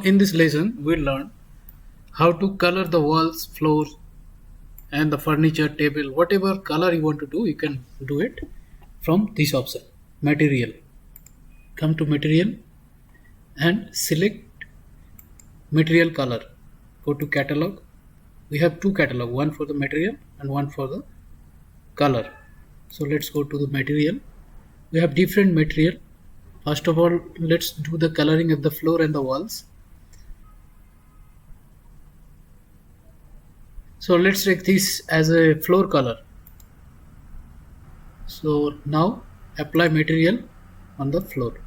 in this lesson we'll learn how to color the walls, floors and the furniture, table, whatever color you want to do, you can do it from this option, material. Come to material and select material color. Go to catalog. We have two catalog, one for the material and one for the color. So let's go to the material. We have different material. First of all, let's do the coloring of the floor and the walls. So let's take this as a floor color. So now apply material on the floor.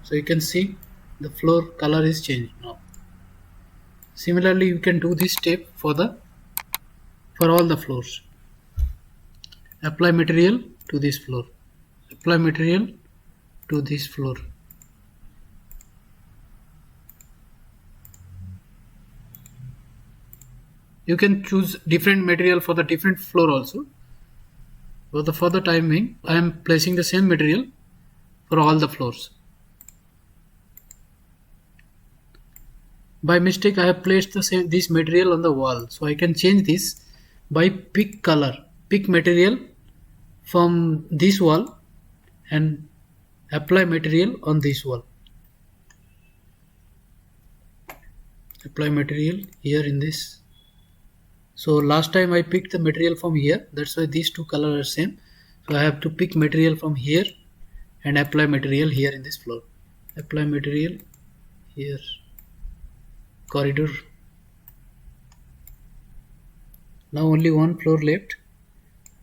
So you can see the floor color is changed now. Similarly, you can do this step for all the floors. Apply material to this floor. Apply material to this floor. You can choose different material for the different floor also. But for the time being, I am placing the same material for all the floors. By mistake, I have placed this material on the wall. So I can change this by pick color, pick material from this wall and apply material on this wall. Apply material here in this. So last time I picked the material from here, that's why these two colors are same. So I have to pick material from here and apply material here in this floor. Apply material here, corridor. Now only one floor left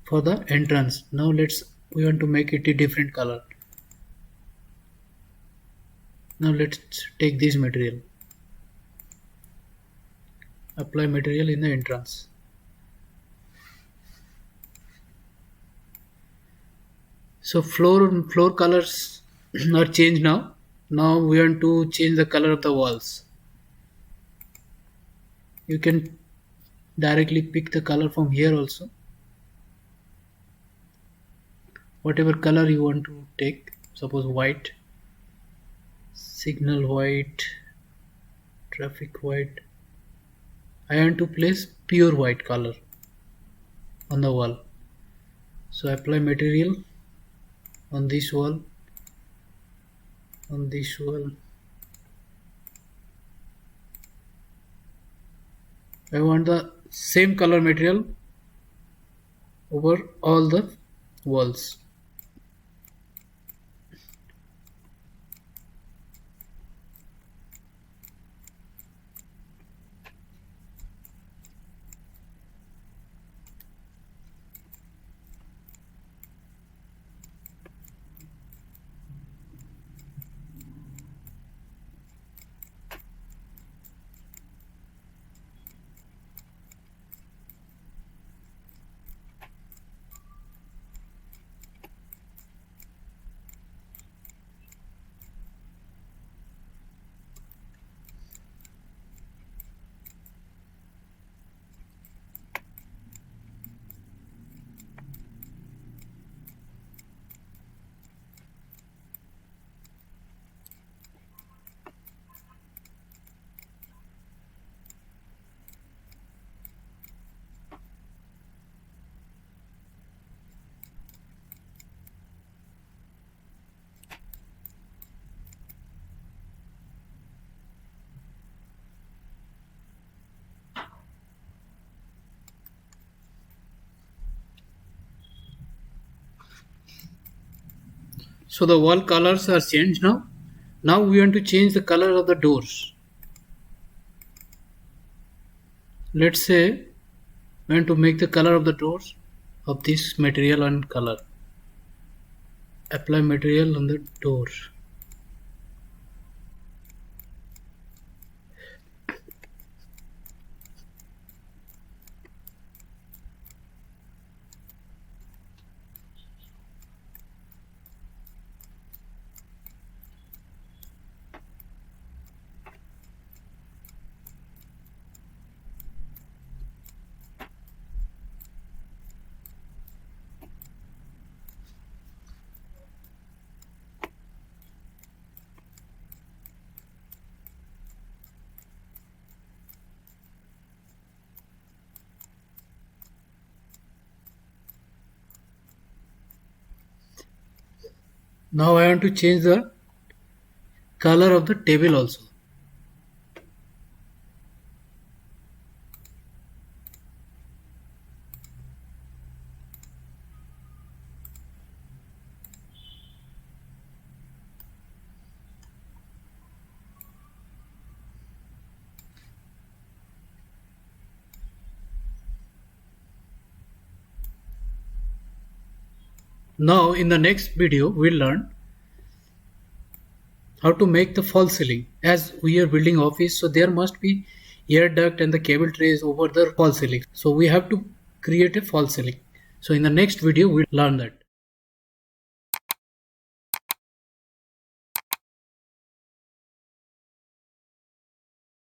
for the entrance. Now we want to make it a different color. Now let's take this material. Apply material in the entrance. So floor colors are changed now. Now we want to change the color of the walls. You can directly pick the color from here also. Whatever color you want to take, suppose white, signal white, traffic white. I want to place pure white color on the wall. So apply material on this wall, on this wall. I want the same color material over all the walls. So the wall colors are changed now. Now we want to change the color of the doors. Let's say we want to make the color of the doors of this material and color. Apply material on the door. Now I want to change the color of the table also. Now in the next video we'll learn how to make the false ceiling. As we are building office, so there must be air duct and the cable trays over the false ceiling. So we have to create a false ceiling. So in the next video we'll learn that.